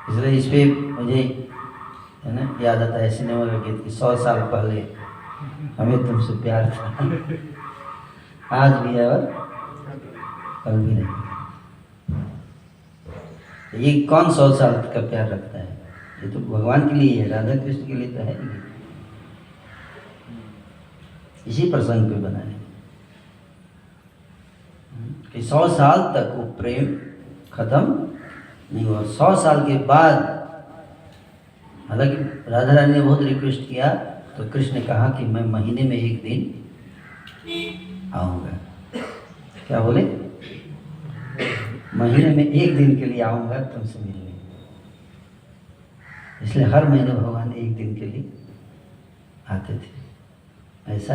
इसलिए इस पे मुझे है ना याद आता है सिनेमा का गीत कि 100 साल पहले हमें तुमसे प्यार था, आज भी है और कल भी नहीं। ये कौन 100 साल का प्यार रखता है? ये तो भगवान के लिए है, राधा कृष्ण के लिए तो है नहीं। इसी प्रसंग पे बना है कि 100 साल तक वो प्रेम खत्म नहीं हुआ। 100 साल के बाद, हालांकि राधा रानी ने बहुत रिक्वेस्ट किया, तो कृष्ण ने कहा कि मैं महीने में एक दिन आऊँगा। क्या बोले? महीने में एक दिन के लिए आऊँगा तुमसे मिलने। इसलिए हर महीने भगवान एक दिन के लिए आते थे, ऐसा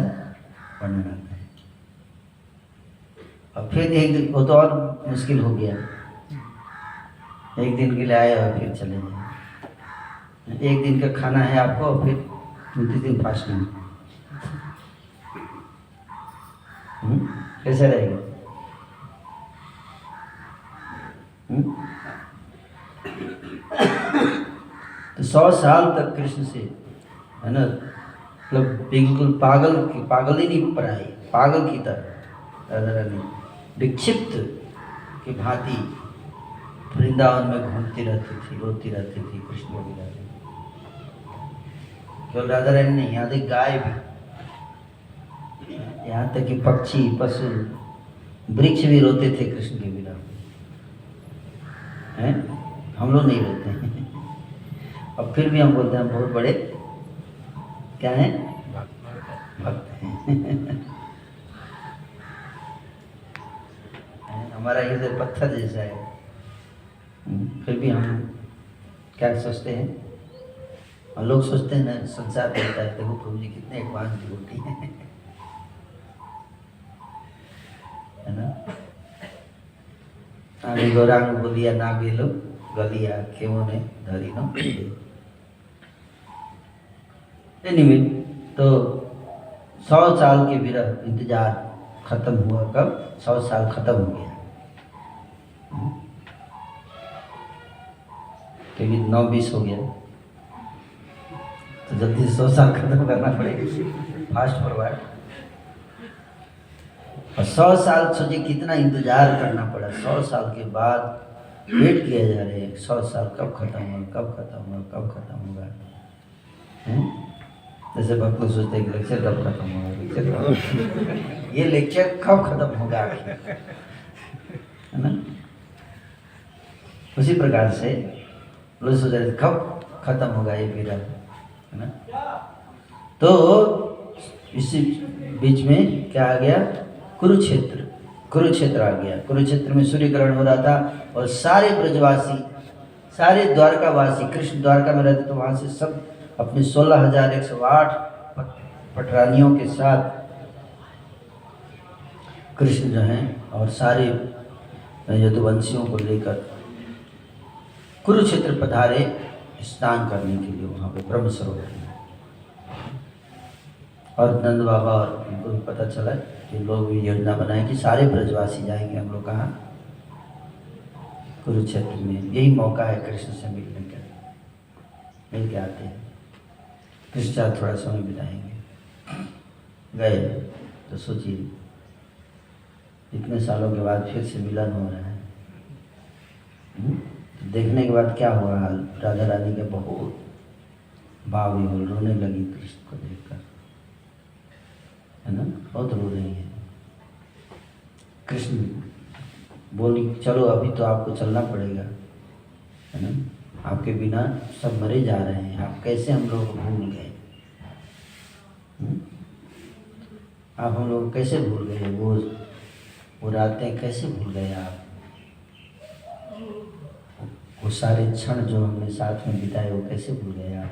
वर्णन आता है। और फिर एक दिन, वो तो और मुश्किल हो गया, एक दिन के लिए आए और फिर चले जाए। एक दिन का खाना है आपको, फिर दूसरे दिन फास्टिंग। कैसे रहेगा? तो 100 साल तक कृष्ण से है ना, मतलब बिल्कुल पागल ही नहीं पढ़ाई, पागल की तरह राधा रानी विक्षिप्त की भांति वृंदावन में घूमती रहती थी, रोती रहती थी कृष्ण को मिला। केवल राधा रानी नहीं, यहाँ तक गाय भी, यहाँ तक कि पक्षी, पशु, वृक्ष भी रोते थे कृष्ण के बिना। हैं? हम लोग नहीं रोते हैं और फिर भी हम बोलते हैं हम बहुत बड़े क्या हैं? भक्त हैं। हमारा हृदय पत्थर जैसा है, फिर भी हम क्या सोचते हैं? और लोग सोचते हैं ना, संसार बोलता है देखो प्रभु जी कितने एडवांस डिवोटी हैं, है ना। आगे गौरांग बोलिया ना गेलो गलिया क्यों ने धरी नो। एनीवे, तो 100 साल के विरह इंतजार खत्म हुआ। कब? 100 साल खत्म हो गया, क्योंकि 9-20 हो गया, तो जल्दी 100 साल खत्म करना पड़ेगा, फास्ट फॉरवर्ड। और 100 साल सोचिए कितना इंतजार करना पड़ा। 100 साल के बाद वेट किया जा रहे हैं, 100 साल कब खत्म होगा, कब खत्म होगा, कब खत्म होगा। जैसे भक्त लोग सोचते हैं कि लेक्चर कब खत्म होगा, लेक्चर कब, ये लेक्चर कब खत्म होगा आखिर, है ना। उसी प्रकार से लोग सोच रहे थे कब खत्म होगा ये पीड़ा, है ना। तो इसी बीच में क्या आ गया? कुरुक्षेत्र आ गया। कुरुक्षेत्र में सूर्य ग्रहण हो रहा था और सारे ब्रजवासी, सारे द्वारकावासी, कृष्ण द्वारका में रहते तो वहाँ से सब अपने 16,108 पटरानियों के साथ कृष्ण जो हैं और सारे यदुवंशियों को लेकर कुरुक्षेत्र पधारे स्नान करने के लिए वहाँ पे ब्रह्म सरोवर में। और नंद बाबा और उनको भी पता चला कि लोग भी योजना बनाए कि सारे ब्रजवासी जाएंगे हम लोग कहाँ? कुरुक्षेत्र में। यही मौका है कृष्ण से मिलने का, मिल के आते हैं, कृष्ण साथ थोड़ा समय बिताएंगे। गए तो सोचिए इतने सालों के बाद फिर से मिलन हो रहा है। तो देखने के बाद क्या हुआ हाल? राधा रानी का बहुत भाव विह्वल, रोने लगी कृष्ण को देखकर, है ना, बहुत रो रही है। कृष्ण बोली चलो अभी तो आपको चलना पड़ेगा, है ना, आपके बिना सब मरे जा रहे हैं, आप कैसे हम लोग को भूल गए? आप हम लोग कैसे भूल गए? वो वो रातें कैसे भूल गए आप? वो सारे क्षण जो हमने साथ में बिताए वो कैसे भूल गए आप?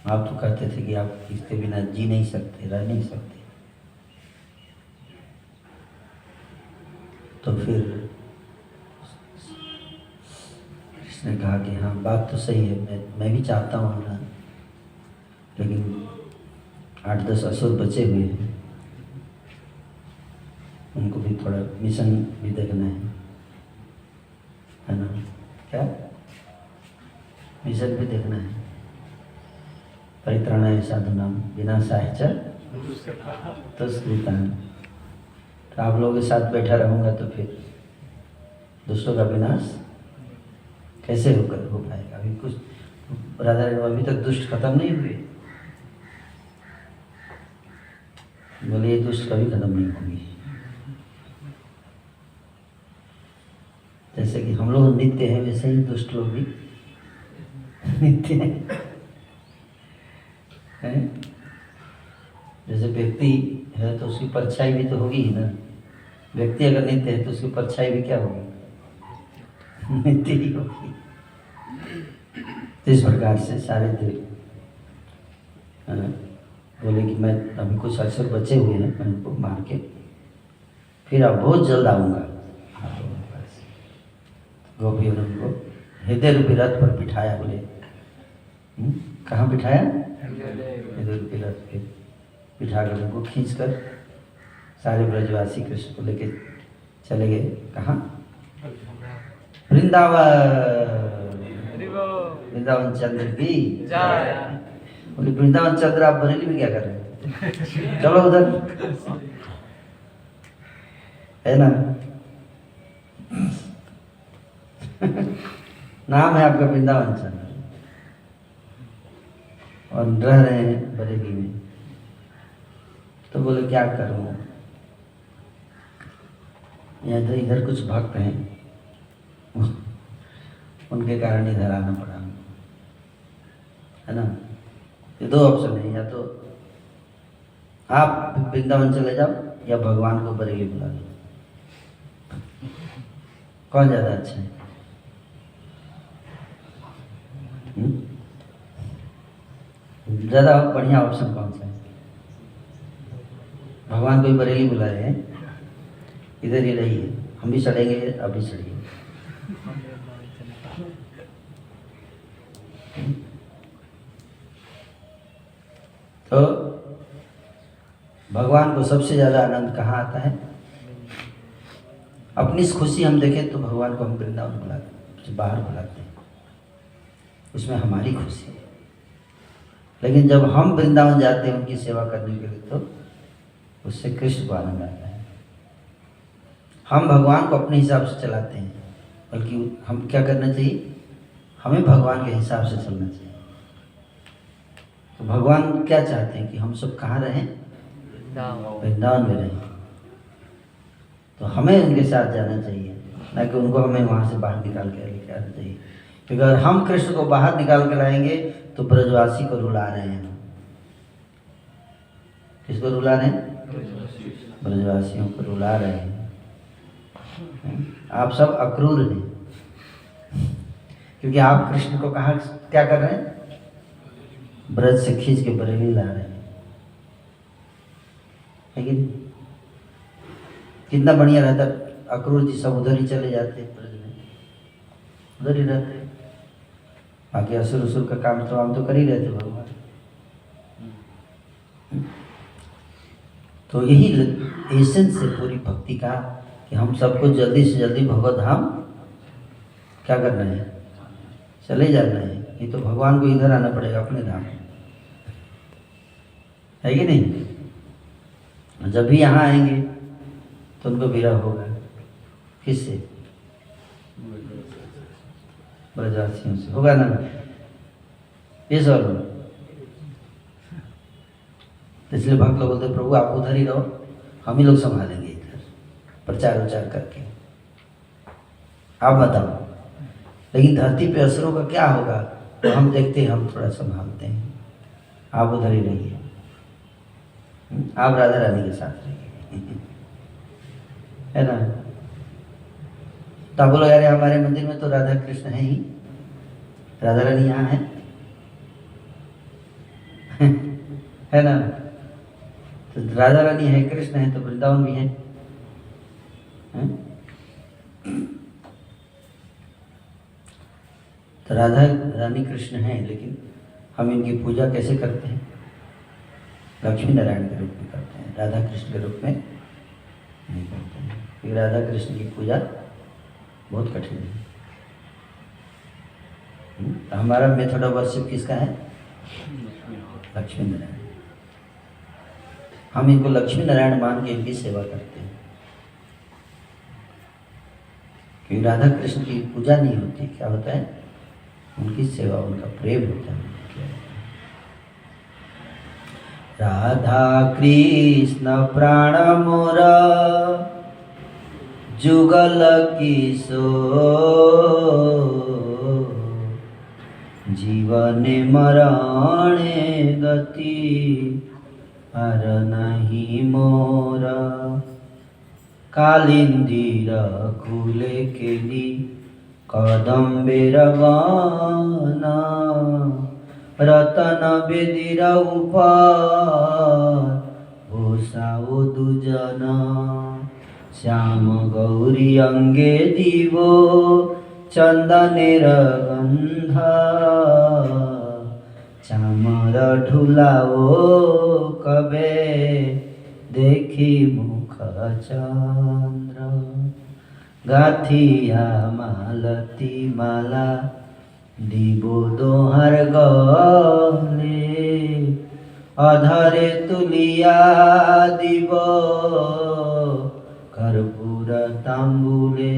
आप तो कहते थे कि आप इसके बिना जी नहीं सकते, रह नहीं सकते। तो फिर कृष्ण ने कहा कि हाँ बात तो सही है, मैं भी चाहता हूँ आना, लेकिन 8-10 असुर बचे हुए हैं, उनको भी थोड़ा मिशन भी देखना है ना? क्या मिशन भी देखना है। परित्राणाय साधूनां विनाशाय च दुष्कृतां। तो आप लोगों के साथ बैठा रहूँगा तो फिर दुष्टों का विनाश कैसे हो पाएगा? अभी कुछ राधा रानी अभी तक दुष्ट खत्म नहीं हुए। बोले ये दुष्ट कभी खत्म नहीं होंगे। जैसे कि हम लोग नित्य हैं वैसे ही दुष्ट लोग भी नित्य हैं। जैसे व्यक्ति है तो उसकी परछाई भी तो होगी ही ना। व्यक्ति अगर नित्य है तो उसकी परछाई भी क्या होगी? नित्य ही होगी। इस प्रकार से सारे देव बोले कि मैं अभी कुछ अक्षर बचे हुए हैं, मैं उनको मार के फिर अब बहुत जल्द आऊँगा आप लोगों के पास। गोपियों ने उनको हृदय रूपी रथ पर बिठाया। बोले कहाँ बिठाया? हृदय रूपी रथ पे बिठा कर उनको खींच कर सारे ब्रजवासी कृष्ण को लेके चले गए। कहाँ? वृंदावन चंद्र की जय। बोले वृंदावन चंद्र आप बरेली में क्या कर रहे हैं? चलो उधर है ना। नाम है आपका वृंदावन चंद्र और रह रहे हैं बरेली में। तो बोले क्या करूं, यहाँ इधर कुछ भक्त हैं, उनके कारण इधर आना पड़ा, है ना। ये दो ऑप्शन है, या तो आप वृंदावन चले जाओ या भगवान को बरेली बुला लो। कौन ज़्यादा अच्छा है? ज़्यादा बढ़िया ऑप्शन कौन सा है? भगवान को ही बरेली बुला रहे हैं, इधर ही रहिए, हम भी चढ़ेंगे, अभी चढ़िए। तो भगवान को सबसे ज़्यादा आनंद कहाँ आता है? अपनी खुशी हम देखें तो भगवान को हम वृंदावन बुलाते, बाहर बुलाते हैं, उसमें हमारी खुशी है। लेकिन जब हम वृंदावन जाते हैं उनकी सेवा करने के लिए तो उससे कृष्ण को आनंद आता है। हम भगवान को अपने हिसाब से चलाते हैं, बल्कि हम क्या करना चाहिए? हमें भगवान के हिसाब से चलना चाहिए। तो भगवान क्या चाहते हैं कि हम सब कहाँ रहें? वृंदावन में रहें। तो हमें उनके साथ जाना चाहिए, ना कि उनको हमें वहाँ से बाहर निकाल के लेके आना चाहिए। क्योंकि अगर हम कृष्ण को बाहर निकाल के लाएंगे तो ब्रजवासी को रुला रहे हैं। किसको रुला रहे हैं? ब्रजवासियों को रुला रहे हैं। आप सब अक्रूर हैं, क्योंकि आप कृष्ण को कहाँ क्या कर रहे हैं? ब्रज से खींच के बरेली ला रहे हैं। लेकिन कितना बढ़िया रहता, अक्रूर जी सब उधर ही चले जाते, ब्रज में उधर ही रहते। बाकी असुर असुर का काम तो हम तो कर ही रहे थे भगवान। तो यही एसेंस है पूरी भक्ति का, कि हम सबको जल्दी से जल्दी भगवत धाम क्या करना है? चले जाना है। ये तो भगवान को इधर आना पड़ेगा अपने धाम, है कि नहीं? जब भी यहाँ आएंगे तो उनको विरह होगा। किससे? ब्रजवासियों से होगा ना। ये सब इसलिए भक्त लोग बोलते प्रभु आप उधर ही रहो, हम ही लोग संभालेंगे इधर प्रचार उचार करके, आप बताओ। लेकिन धरती पे असुरों का क्या होगा तो हम देखते हैं, हम थोड़ा संभालते हैं, आप उधर ही रहिए, आप राधा रानी के साथ रहिए। है ना। तो आप बोलो यार हमारे मंदिर में तो राधा कृष्ण है ही, राधा रानी यहाँ है है ना। तो राधा रानी है, कृष्ण है, तो वृंदावन भी है, हैं? तो राधा रानी कृष्ण है, लेकिन हम इनकी पूजा कैसे करते हैं? लक्ष्मी नारायण के रूप में करते हैं, राधा कृष्ण के रूप में नहीं करते हैं, क्योंकि राधा कृष्ण की पूजा बहुत कठिन है। तो हमारा मेथड ऑफ वर्शिप किसका है? लक्ष्मी नारायण। हम इनको लक्ष्मी नारायण मान के इनकी सेवा करते हैं, क्योंकि राधा कृष्ण की पूजा नहीं होती, क्या होता है? उनकी सेवा, उनका प्रेम होता है। राधा कृष्ण प्राण मोर जुगल किशोर, जीवन मरणे गति हर नहीं मोर, कालिंदीर कुले केली कदम्बेर वन, रतन बेदीर ऊपर भूषाओ दुजन, श्याम गौरी अंगे दीवो चंदनेर गंध, चामर ढुलाओ कबे देखी मुख चंद्र, गाथिया मालती माला दीबो दोहर गले, अधरे तुलिया दीब कर्पूर तांबुले,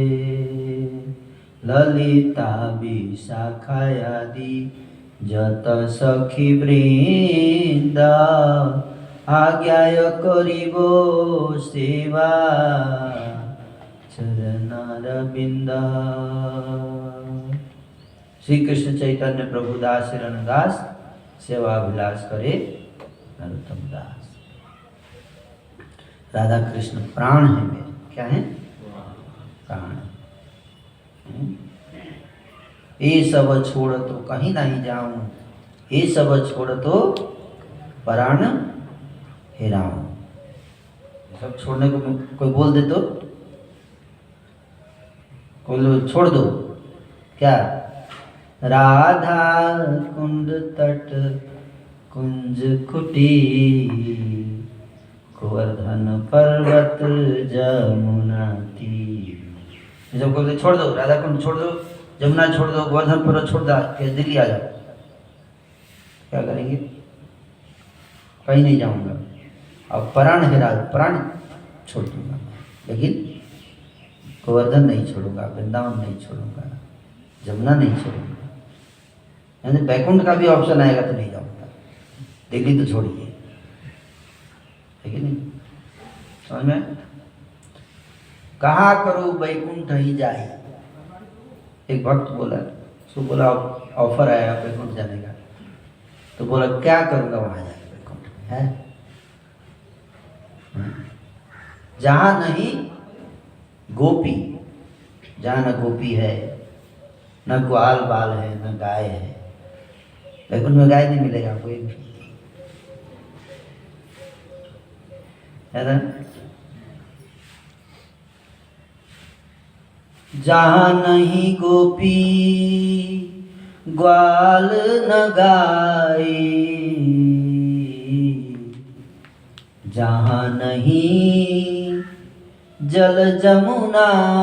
ललिता विशाखायादि जत सखी वृंद, आज्ञाय करिबो सेवा चरणारविंद। श्री कृष्ण चैतन्य प्रभु दास शरण दास, सेवा विलास करे नरोत्तम दास। राधा कृष्ण प्राण है मेरे, क्या है? प्राण। ये सब छोड़ तो कहीं नहीं जाऊं, ये सब छोड़ तो प्राण हेराऊं। सब छोड़ने को कोई बोल दे तो कोई लोग छोड़ दो, क्या? राधा कुंड तट कुंज कुटी, गोवर्धन पर्वत जमुना तीर। जब कोई छोड़ दो, राधा कुंड छोड़ दो, जमुना छोड़ दो, गोवर्धन पर्वत छोड़ दो, दिल्ली आ जाओ, क्या करेंगे? कहीं नहीं जाऊंगा। अब प्राण हेरा, प्राण छोड़ दूंगा, लेकिन गोवर्धन नहीं छोड़ूंगा, वृंदावन नहीं छोड़ूंगा, जमुना नहीं छोड़ूंगा। यानी बैकुंठ का भी ऑप्शन आएगा तो नहीं जाऊंगा, दिल्ली तो छोड़िए, है कि नहीं? समझ में? कहा करो बैकुंठ ही जाए। एक भक्त बोला, उसको बोला ऑफर आया बैकुंठ जाने का, तो बोला क्या करूंगा वहां जाके बैकुंठ में, है जहां नहीं गोपी, जहां न गोपी है, न ग्वाल बाल है, न गाय है। बैकुंठ में गाय नहीं मिलेगा कोई भी, है ना? जहां नहीं गोपी ग्वाल न गाय, जहां नहीं जल जमुना